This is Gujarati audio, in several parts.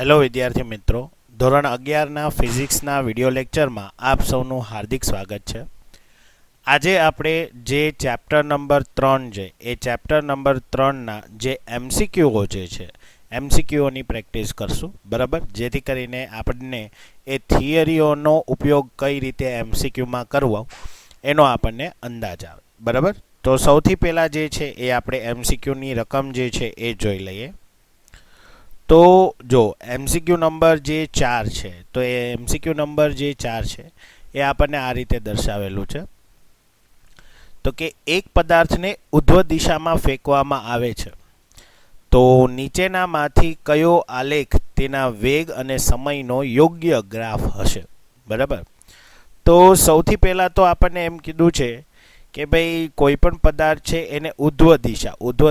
હેલો વિદ્યાર્થી મિત્રો, ધોરણ 11ના ફિઝિક્સના વિડિયો લેક્ચરમાં આપ સૌનું હાર્દિક સ્વાગત છે. આજે આપણે જે ચેપ્ટર નંબર 3 છે એ ચેપ્ટર નંબર 3ના જે એમસીક્યુઓ છે એમસીક્યુઓની પ્રેક્ટિસ કરશું, બરાબર, જેથી કરીને આપણને એ થિયરીઓનો ઉપયોગ કઈ રીતે એમસીક્યુમાં કરવો એનો આપણને અંદાજ આવે, બરાબર. તો સૌથી પહેલાં જે છે એ આપણે એમસીક્યુની રકમ જે છે એ જોઈ લઈએ. તો જો એમસીક્યુ નંબર જે 4 છે તો એ એમસીક્યુ નંબર જે 4 છે એ આપણને આ રીતે દર્શાવેલું છે. તો કે એક પદાર્થને ઉધ્વ દિશામાં ફેંકવામાં આવે છે તો નીચેનામાંથી કયો આલેખ તેના વેગ અને સમયનો યોગ્ય ગ્રાફ હશે, બરાબર. તો સૌથી પહેલાં તો આપણને એમ કીધું છે કે ભાઈ કોઈ પણ પદાર્થ છે એને ઉધ્વ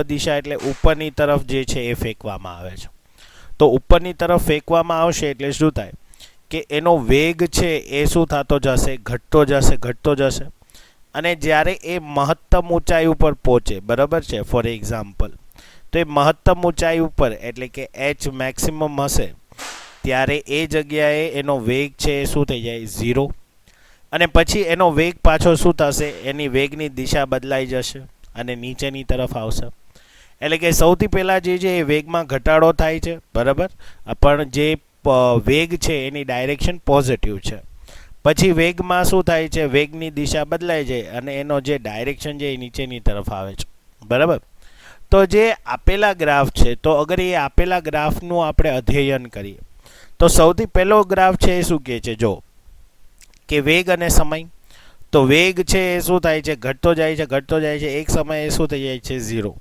દિશા એટલે ઉપરની તરફ જે છે એ ફેંકવામાં આવે છે. તો ઉપરની તરફ ફેંકવામાં આવશે એટલે શું થાય કે એનો વેગ છે એ શું થતો જશે, ઘટતો જશે. અને જ્યારે એ મહત્તમ ઊંચાઈ ઉપર પહોંચે, બરાબર છે, ફોર એક્ઝામ્પલ, તો એ મહત્તમ ઊંચાઈ ઉપર એટલે કે એચ મેક્સિમમ હશે ત્યારે એ જગ્યાએ એનો વેગ છે એ શું થઈ જાય, 0. અને પછી એનો વેગ પાછો શું થશે, એની વેગની દિશા બદલાઈ જશે અને નીચેની તરફ આવશે. એટલે કે સૌથી પહેલાં જે છે એ વેગમાં ઘટાડો થાય છે, બરાબર, પણ જે વેગ છે એની ડાયરેક્શન પોઝિટિવ છે. પછી વેગમાં શું થાય છે, વેગની દિશા બદલાઈ જાય અને એનો જે ડાયરેક્શન છે એ નીચેની તરફ આવે છે, બરાબર. તો જે આપેલા ગ્રાફ છે, તો અગર એ આપેલા ગ્રાફનું આપણે અધ્યયન કરીએ તો સૌથી પહેલો ગ્રાફ છે એ શું કહે છે, જો કે વેગ અને સમય. તો વેગ છે એ શું થાય છે, ઘટતો જાય છે, એક સમયે શું થઈ જાય છે, 0.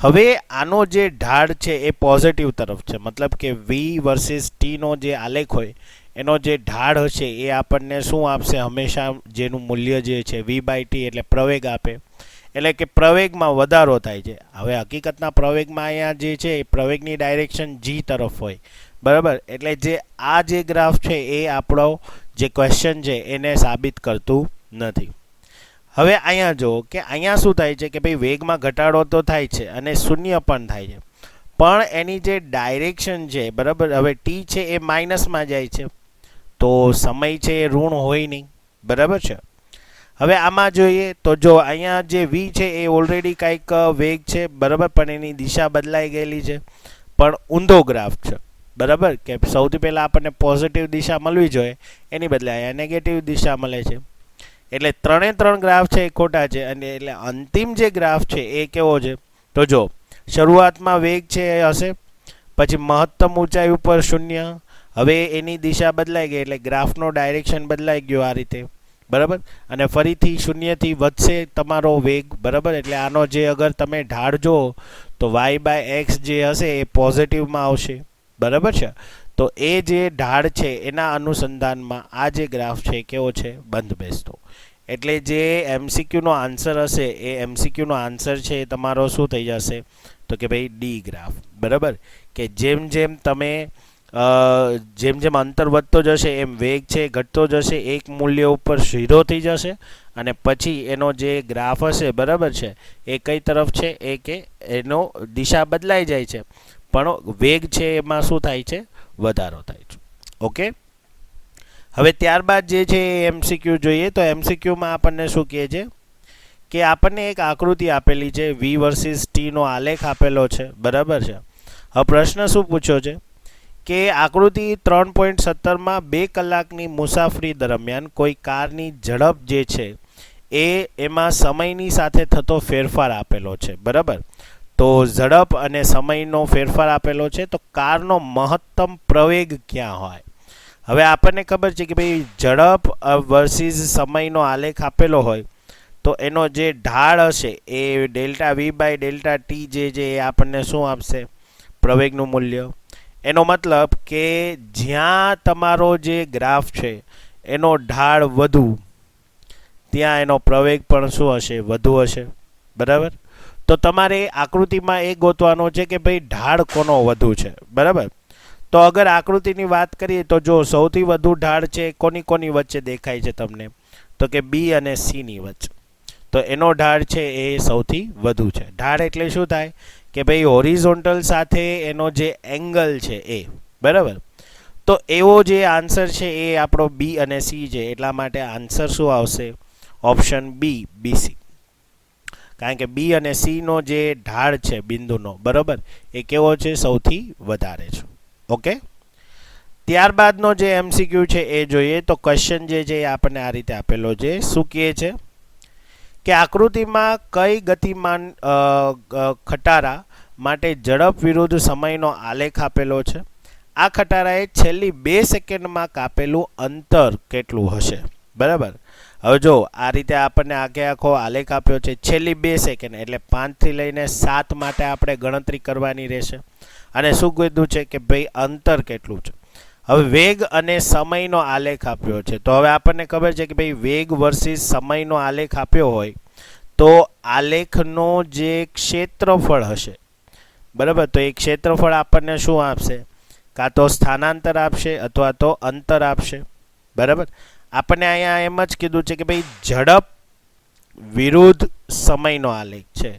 હવે આનો જે ઢાળ છે એ પોઝિટિવ તરફ છે, મતલબ કે વી વર્સિસ ટીનો જે આલેખ હોય એનો જે ઢાળ હશે એ આપણને શું આપશે, હંમેશા જેનું મૂલ્ય જે છે v/t એટલે પ્રવેગ આપે, એટલે કે પ્રવેગમાં વધારો થાય છે. હવે હકીકતના પ્રવેગમાં અહીંયા જે છે એ પ્રવેગની ડાયરેક્શન g તરફ હોય, બરાબર. એટલે જે આ જે ગ્રાફ છે એ આપણો જે ક્વેશ્ચન છે એને સાબિત કરતું નથી. હવે અહીંયા જો કે અહીંયા શું થાય છે કે ભાઈ વેગમાં ઘટાડો તો થાય છે અને શૂન્ય પણ થાય છે, પણ એની જે ડાયરેક્શન છે, બરાબર, હવે ટી છે એ માઇનસમાં જાય છે તો સમય છે એ ઋણ હોય નહીં, બરાબર છે. હવે આમાં જોઈએ તો જો અહીંયા જે વી છે એ ઓલરેડી કાંઈક વેગ છે, બરાબર, પણ એની દિશા બદલાઈ ગયેલી છે, પણ ઊંધો ગ્રાફ છે, બરાબર, કે સૌથી પહેલાં આપણને પોઝિટિવ દિશા મળવી જોઈએ એની બદલે અહીંયા નેગેટિવ દિશા મળે છે. એટલે 3 ગ્રાફ છે એ ખોટા છે. અને એટલે અંતિમ જે ગ્રાફ છે એ કેવો છે, તો જો શરૂઆતમાં વેગ છે એ હશે, પછી મહત્તમ ઊંચાઈ ઉપર 0, હવે એની દિશા બદલાઈ ગઈ એટલે ગ્રાફનો ડાયરેક્શન બદલાઈ ગયો આ રીતે, બરાબર. અને ફરીથી 0થી વધશે તમારો વેગ, બરાબર. એટલે આનો જે અગર તમે ઢાળ જો તો y/x જે હશે એ પોઝિટિવમાં આવશે, બરાબર છે. તો એ જે ઢાળ છે એના અનુસંધાનમાં આ જે ગ્રાફ છે કેવો છે, બંધ બેસતો. એટલે જે એમસીક્યુનો આન્સર હશે એ એમસીક્યુનો આન્સર છે એ તમારો શું થઈ જશે, તો કે ભાઈ ડી ગ્રાફ, બરાબર. કે જેમ જેમ અંતર વધતો જશે એમ વેગ છે ઘટતો જશે, એક મૂલ્ય ઉપર 0 થઈ જશે અને પછી એનો જે ગ્રાફ હશે, બરાબર છે, એ કઈ તરફ છે, એ કે એનો દિશા બદલાઈ જાય છે પણ વેગ છે એમાં શું થાય છે, વધારો થાય છે. ઓકે. હવે ત્યારબાદ જે છે એ એમસીક્યુ જોઈએ. તો એમસીક્યુમાં આપણને શું કહે છે કે આપણને એક આકૃતિ આપેલી છે, વી વર્સિસ ટીનો આલેખ આપેલો છે, બરાબર છે. હવે પ્રશ્ન શું પૂછ્યો છે કે આકૃતિ 3.17માં 2 કલાકની મુસાફરી દરમિયાન કોઈ કારની ઝડપ જે છે એ એમાં સમયની સાથે થતો ફેરફાર આપેલો છે, બરાબર. તો ઝડપ અને સમયનો ફેરફાર આપેલો છે, તો કારનો મહત્તમ પ્રવેગ ક્યાં હોય. હવે આપણને ખબર છે કે ભાઈ ઝડપ વર્સિસ સમયનો આલેખ આપેલો હોય તો એનો જે ઢાળ હશે એ ΔV/ΔT જે છે એ આપણને શું આપશે, પ્રવેગનું મૂલ્ય. એનો મતલબ કે જ્યાં તમારો જે ગ્રાફ છે એનો ઢાળ વધુ ત્યાં એનો પ્રવેગ પણ શું હશે, વધુ હશે, બરાબર. તો તમારે આકૃતિમાં એ ગોતવાનો છે કે ભાઈ ઢાળ કોનો વધુ છે, બરાબર. તો અગર આકૃતિની વાત કરીએ તો જો સૌથી વધુ ઢાળ છે કોની વચ્ચે દેખાય છે તમને, તો કે બી અને સીની વચ્ચે. તો એનો ઢાળ છે એ સૌથી વધુ છે. ઢાળ એટલે શું થાય કે ભાઈ હોરિઝોન્ટલ સાથે એનો જે એંગલ છે એ, બરાબર. તો એવો જે આન્સર છે એ આપણો બી અને સી છે, એટલા માટે આન્સર શું આવશે? Option B, BC. કારણ કે બી અને સી નો જે ઢાળ છે બિંદુનો, બરાબર, એ કેવો છે? સૌથી વધારે છે. ઓકે. ત્યારબાદનો જે એમસીક્યુ છે એ જોઈએ. તો ક્વેશ્ચન જે છે એ આપણને આ રીતે આપેલો છે. શું કહે છે કે આકૃતિમાં કઈ ગતિમાન ખટારા માટે ઝડપ વિરુદ્ધ સમયનો આલેખ આપેલો છે? આ ખટારાએ છેલ્લી 2 સેકન્ડમાં કાપેલું અંતર કેટલું હશે? બરાબર. હવે જો આ રીતે આપણને આખો આલેખ આપ્યો છે. છેલ્લી 2 સેકન્ડ એટલે 5 થી લઈને 7 માટે આપણે ગણતરી કરવાની રહેશે. અને શું કીધું છે કે ભાઈ અંતર કેટલું છે? હવે વેગ અને સમયનો આલેખ આપ્યો છે. તો હવે આપણને ખબર છે કે ભાઈ વેગ વર્સિસ સમયનો આલેખ આપ્યો હોય તો આલેખનો જે ક્ષેત્રફળ હશે, બરાબર, તો એ ક્ષેત્રફળ આપણને શું આપશે? કાં તો સ્થાનાંતર આપશે અથવા તો અંતર આપશે. બરાબર. આપણને અહીંયા એમ જ કીધું છે કે ભાઈ ઝડપ વિરુદ્ધ સમયનો આલેખ છે.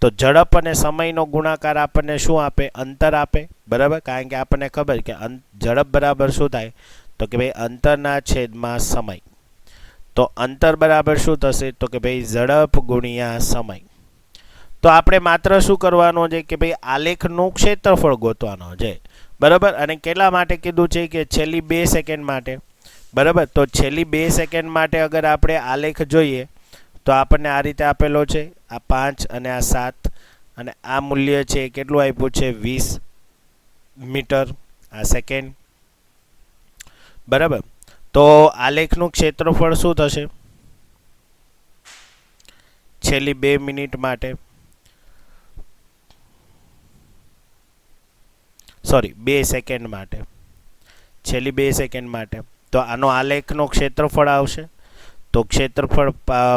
તો ઝડપ અને સમયનો ગુણાકાર આપણને શું આપે? અંતર આપે. બરાબર. કારણ કે આપણને ખબર કે ઝડપ બરાબર શું થાય? તો કે ભાઈ અંતરના છેદમાં સમય. તો અંતર બરાબર શું થશે? તો કે ભાઈ ઝડપ ગુણ્યા સમય. તો આપણે માત્ર શું કરવાનું છે કે ભાઈ આલેખનું ક્ષેત્રફળ ગોતવાનો છે. બરાબર. અને કેટલા માટે કીધું છે? કે છેલ્લી 2 સેકન્ડ માટે. બરાબર. તો છેલ્લી 2 સેકન્ડ માટે અગર આપણે આલેખ જોઈએ તો આપણને આ રીતે આપેલો છે. આ 5 અને આ 7 અને આ મૂલ્ય છે કેટલું આપ્યું છે? 20 મીટર આ સેકન્ડ. બરાબર. તો આલેખનું ક્ષેત્રફળ શું થશે છેલ્લી 2 મિનિટ માટે? સોરી, 2 સેકન્ડ માટે. છેલ્લી 2 સેકન્ડ માટે. તો આનો આલેખનો ક્ષેત્રફળ આવશે. તો ક્ષેત્રફળ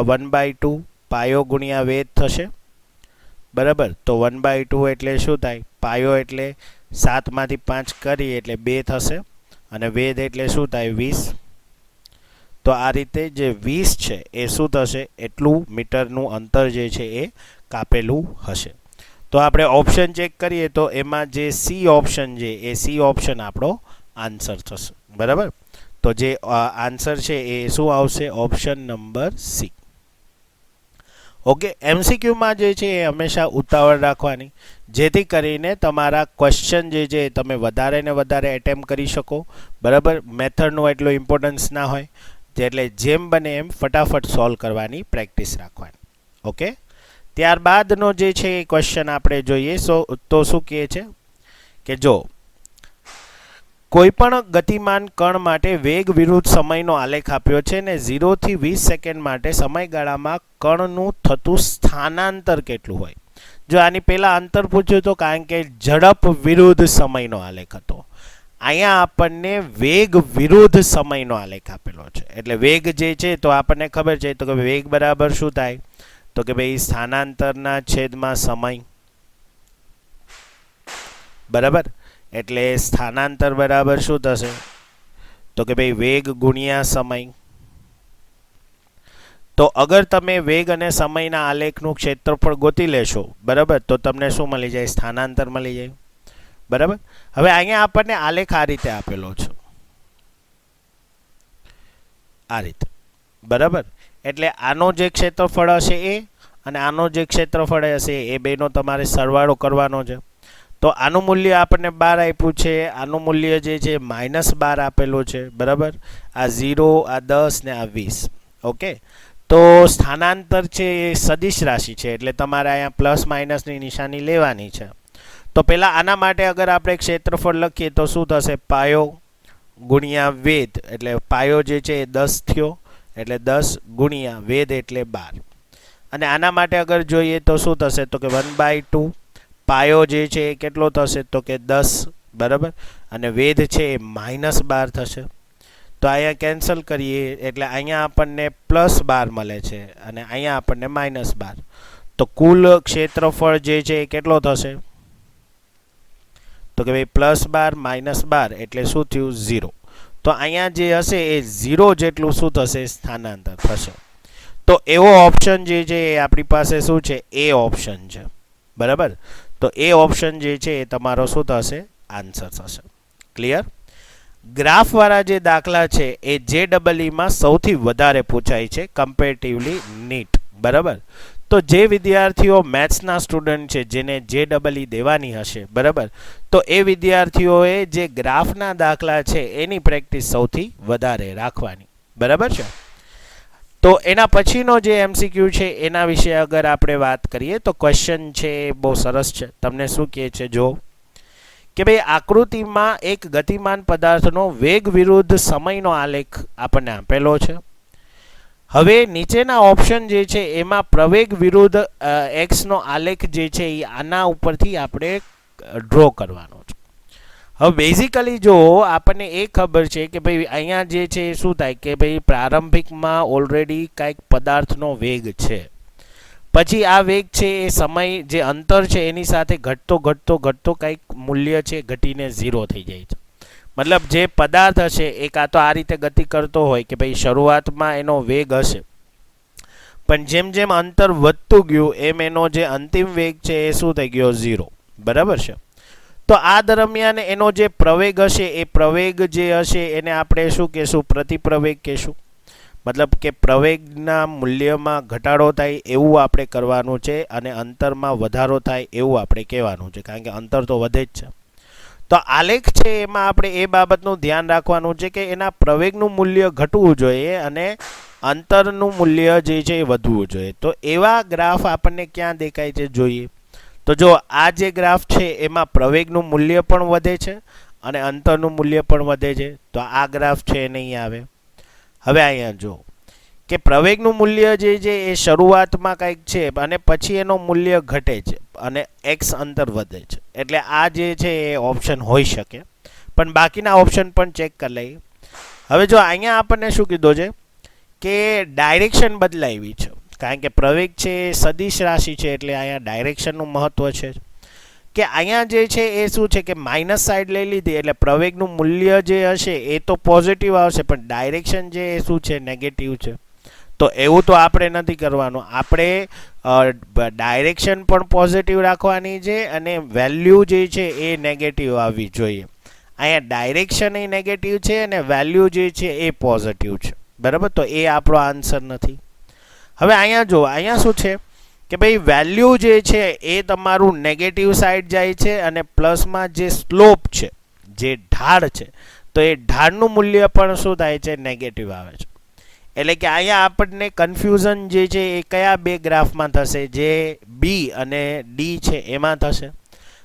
1/2 પાયો ગુણ્યા વેધ થશે. બરાબર. તો 1/2 એટલે શું થાય? પાયો એટલે 7 માંથી 5 કરી એટલે 2 થશે. અને વેધ એટલે શું થાય? 20. તો આ રીતે જે 20 છે એ શું થશે? એટલું મીટરનું અંતર જે છે એ કાપેલું હશે. તો આપણે ઓપ્શન ચેક કરીએ તો એમાં જે સી ઓપ્શન છે એ સી ઓપ્શન આપણો આન્સર થશે. બરાબર. તો જે આન્સર છે એ શું આવશે? Option number C. ઓકે. એમસીક્યુમાં જે છે એ હંમેશા ઉતાવળ રાખવાની, જેથી કરીને તમારા ક્વેશ્ચન જે છે તમે વધારે ને વધારે એટેમ્પ કરી શકો. બરાબર. મેથડનું એટલું ઇમ્પોર્ટન્સ ના હોય, એટલે જેમ બને એમ ફટાફટ સોલ્વ કરવાની પ્રેક્ટિસ રાખવાની. ઓકે. ત્યારબાદનો જે છે એ ક્વેશ્ચન આપણે જોઈએ. તો શું કહે છે કે જો કોઈપણ ગતિમાન કણ માટે વેગ વિરુદ્ધ સમયનો આલેખ આપ્યો છે ને 0 થી 20 સેકન્ડ માટે સમયગાળામાં કણનું થતું સ્થાનાંતર કેટલું હોય? જો આની પહેલા અંતર પૂછ્યું તો કારણ કે ઝડપ વિરુદ્ધ સમયનો આલેખ હતો. અહીંયા આપણને વેગ વિરુદ્ધ સમયનો આલેખ આપેલો છે. એટલે વેગ જે છે તો આપણને ખબર છે તો કે વેગ બરાબર શું થાય? તો કે ભાઈ સ્થાનાંતરના છેદમાં સમય. બરાબર. એટલે સ્થાનાંતર બરાબર શું થશે? તો કે ભાઈ વેગ ગુણ્યા સમય. તો અગર તમે વેગ અને સમયના આલેખનું ક્ષેત્રફળ ગોતી લેશો, બરાબર, તો તમને શું મળી જાય? સ્થાનાંતર મળી જાય. બરાબર. હવે અહીંયા આપણને આલેખ આ રીતે આપેલો છે, આ રીતે. બરાબર. એટલે આનો જે ક્ષેત્રફળ હશે એ અને આનો જે ક્ષેત્રફળ હશે એ બેનો તમારે સરવાળો કરવાનો છે. તો આનું મૂલ્ય આપણને 12 આપ્યું છે. આનું મૂલ્ય જે છે -12 આપેલું છે. બરાબર. આ 0, આ 10 ને આ 20. ઓકે. તો સ્થાનાંતર છે એ સદિશ રાશિ છે, એટલે તમારે અહીંયા પ્લસ માઇનસની નિશાની લેવાની છે. તો પહેલાં આના માટે અગર આપણે ક્ષેત્રફળ લખીએ તો શું થશે? પાયો ગુણ્યા વેધ. એટલે પાયો જે છે એ 10 થયો, એટલે 10 ગુણ્યા વેધ એટલે 12. અને આના માટે અગર જોઈએ તો શું થશે? તો કે 1/2 પાયો જે છે એ કેટલો થશે? તો કે 10. બરાબર. અને વેધ છે એ -12 થશે. તો અહીંયા કેન્સલ કરીએ એટલે અહીંયા આપણને +12 મળે છે અને અહીંયા આપણને -12. તો કુલ ક્ષેત્રફળ જે છે એ કેટલો થશે? તો કે ભાઈ +12 -12 એટલે શું થયું? 0. તો અહીંયા જે હશે એ 0 જેટલું શું થશે? સ્થાનાંતર થશે. તો એવો ઓપ્શન જે છે એ આપણી પાસે શું છે? એ ઓપ્શન છે. બરાબર. તો એ ઓપ્શન જે છે એ તમારો શું થશે? આન્સર થશે. ક્લિયર? ગ્રાફવાળા જે દાખલા છે એ JEE માં સૌથી વધારે પૂછાય છે કમ્પેરેટિવલી નીટ. બરાબર? તો જે વિદ્યાર્થીઓ મેથ્સના સ્ટુડન્ટ છે જેને JEE દેવાની હશે, બરાબર, તો એ વિદ્યાર્થીઓએ જે ગ્રાફના દાખલા છે એની પ્રેક્ટિસ સૌથી વધારે રાખવાની. બરાબર છે? તો એના પછીનો જે MCQ છે એના વિશે અગર આપણે વાત કરીએ તો ક્વેશ્ચન છે બહુ સરસ છે. તમને શું કહે છે જો કે ભાઈ આકૃતિમાં એક ગતિમાન પદાર્થનો વેગ વિરુદ્ધ સમયનો આલેખ આપણને આપેલો છે. હવે નીચેના ઓપ્શન જે છે એમાં પ્રવેગ વિરુદ્ધ એક્સનો આલેખ જે છે એ આના ઉપરથી આપણે ડ્રો કરવાનો છે. હવે બેઝિકલી જો આપણને એ ખબર છે કે ભાઈ અહીંયા જે છે શું થાય કે ભાઈ પ્રારંભિકમાં ઓલરેડી કાંઈક પદાર્થનો વેગ છે, પછી આ વેગ છે એ સમય જે અંતર છે એની સાથે ઘટતો કાંઈક મૂલ્ય છે ઘટીને 0 થઈ જાય છે. મતલબ જે પદાર્થ હશે એ કાં તો આ રીતે ગતિ કરતો હોય કે ભાઈ શરૂઆતમાં એનો વેગ હશે, પણ જેમ જેમ અંતર વધતું ગયું એમ એનો જે અંતિમ વેગ છે એ શું થઈ ગયો 0. બરાબર છે? તો આ દરમિયાન એનો જે પ્રવેગ હશે એ પ્રવેગ જે હશે એને આપણે શું કહેશું? પ્રતિપ્રવેગ કહેશું. મતલબ કે પ્રવેગના મૂલ્યમાં ઘટાડો થાય એવું આપણે કરવાનું છે અને અંતરમાં વધારો થાય એવું આપણે કહેવાનું છે, કારણ કે અંતર તો વધે જ છે. તો આલેખ છે એમાં આપણે એ બાબતનું ધ્યાન રાખવાનું છે કે એના પ્રવેગનું મૂલ્ય ઘટવું જોઈએ અને અંતરનું મૂલ્ય જે છે એ વધવું જોઈએ. તો એવા ગ્રાફ આપણને ક્યાં દેખાય છે જોઈએ? તો જો આ જે ગ્રાફ છે એમાં પ્રવેગનું મૂલ્ય પણ વધે છે અને અંતરનું મૂલ્ય પણ વધે છે. તો આ ગ્રાફ છે એ નહીં આવે. હવે અહીંયા જો કે પ્રવેગનું મૂલ્ય જે છે એ શરૂઆતમાં કંઈક છે અને પછી એનો મૂલ્ય ઘટે છે અને x અંતર વધે છે. એટલે આ જે છે એ ઓપ્શન હોઈ શકે, પણ બાકીના ઓપ્શન પણ ચેક કરી લઈએ. હવે જો અહીંયા આપણને શું કીધું છે કે ડાયરેક્શન બદલાવી છે, કારણ કે પ્રવેગ છે એ સદિશ રાશિ છે એટલે અહીંયા ડાયરેક્શનનું મહત્વ છે. કે અહીંયા જે છે એ શું છે કે માઇનસ સાઈડ લઈ લીધી એટલે પ્રવેગનું મૂલ્ય જે હશે એ તો પોઝિટિવ આવશે, પણ ડાયરેક્શન જે એ શું છે નેગેટિવ છે. તો એવું તો આપણે નથી કરવાનું. આપણે ડાયરેક્શન પણ પોઝિટિવ રાખવાની છે અને વેલ્યુ જે છે એ નેગેટિવ આવવી જોઈએ. અહીંયા ડાયરેક્શન એ નેગેટિવ છે અને વેલ્યુ જે છે એ પોઝિટિવ છે. બરાબર? તો એ આપણો આન્સર નથી. હવે અહીંયા જો અહીંયા શું છે કે ભાઈ વેલ્યુ જે છે એ તમારું નેગેટિવ સાઈડ જાય છે અને પ્લસમાં જે સ્લોપ છે, જે ઢાળ છે, તો એ ઢાળનું મૂલ્ય પણ શું થાય છે? નેગેટિવ આવે છે. એટલે કે અહીંયા આપણને કન્ફ્યુઝન જે છે એ કયા બે ગ્રાફમાં થશે? જે બી અને ડી છે એમાં થશે.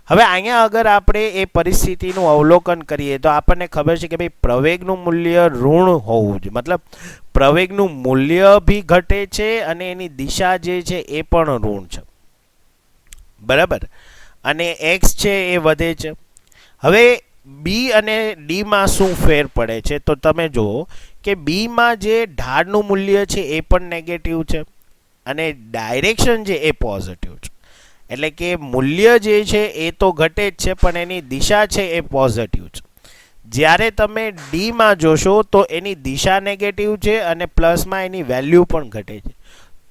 હવે અહીંયા અગર આપણે એ પરિસ્થિતિનું અવલોકન કરીએ તો આપણને ખબર છે કે ભાઈ પ્રવેગનું મૂલ્ય ઋણ હોવું જોઈએ. મતલબ પ્રવેગનું મૂલ્ય બી ઘટે છે અને એની દિશા જે છે એ પણ ઋણ છે. બરાબર? અને એક્સ છે એ વધે છે. હવે બી અને ડીમાં શું ફેર પડે છે? તો તમે જુઓ કે બીમાં જે ઢાળનું મૂલ્ય છે એ પણ નેગેટિવ છે અને ડાયરેક્શન છે એ પોઝિટિવ છે. એટલે કે મૂલ્ય જે છે એ તો ઘટે જ છે પણ એની દિશા છે એ પોઝિટિવ છે. જ્યારે તમે ડીમાં જોશો તો એની દિશા નેગેટિવ છે અને પ્લસમાં એની વેલ્યુ પણ ઘટે છે.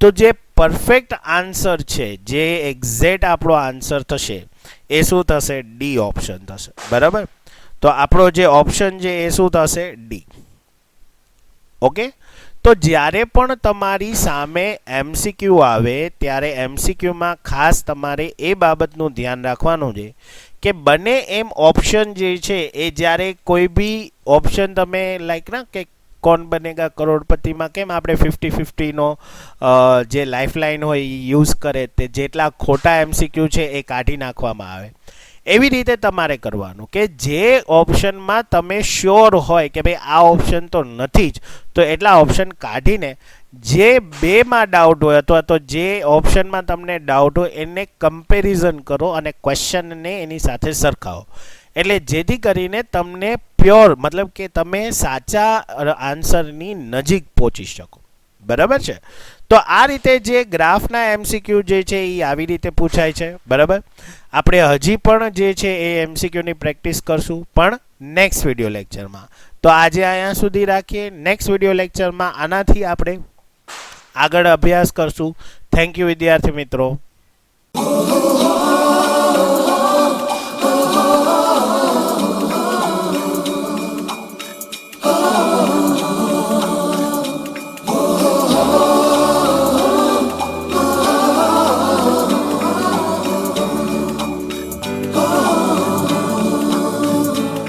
તો જે પરફેક્ટ આન્સર છે, જે એક્ઝેક્ટ આપણો આન્સર થશે એ શું થશે? ડી ઓપ્શન થશે. બરાબર? તો આપણો જે ઓપ્શન છે એ શું થશે? ડી. ઓકે? તો જ્યારે પણ તમારી સામે MCQ આવે ત્યારે MCQમાં ખાસ તમારે એ બાબતનું ધ્યાન રાખવાનું છે કે બને એમ ઓપ્શન જે છે એ જ્યારે કોઈ બી ઓપ્શન તમે લાઈક ના કે કોણ બનેગા કરોડપતિમાં કેમ આપણે 50-50નો જે લાઈફલાઈન હોય એ યુઝ કરે, તે જેટલા ખોટા MCQ છે એ કાઢી નાખવામાં આવે. એવી રીતે તમારે કરવાનું કે જે ઓપ્શનમાં તમે શ્યોર હોય કે ભાઈ આ ઓપ્શન તો નથી જ, તો એટલા ઓપ્શન કાઢીને જે બેમાં ડાઉટ હોય અથવા તો જે ઓપ્શનમાં તમને ડાઉટ હોય એને કમ્પેરિઝન કરો અને ક્વેશ્ચનને એની સાથે સરખાવો. એટલે જેથી કરીને તમને પ્યોર મતલબ કે તમે સાચા આન્સરની નજીક પહોંચી શકો. બરાબર છે? તો આ રીતે જે ગ્રાફના MCQ જે છે એ આવી રીતે પૂછાય છે. બરાબર? આપણે હજી પણ જે છે એ MCQની પ્રેક્ટિસ કરશું પણ નેક્સ્ટ વિડીયો લેક્ચરમાં. તો આજે અહીંયા સુધી રાખીએ. નેક્સ્ટ વિડીયો લેક્ચરમાં આનાથી આપણે આગળ અભ્યાસ કરશું. થેન્ક યુ વિદ્યાર્થી મિત્રો.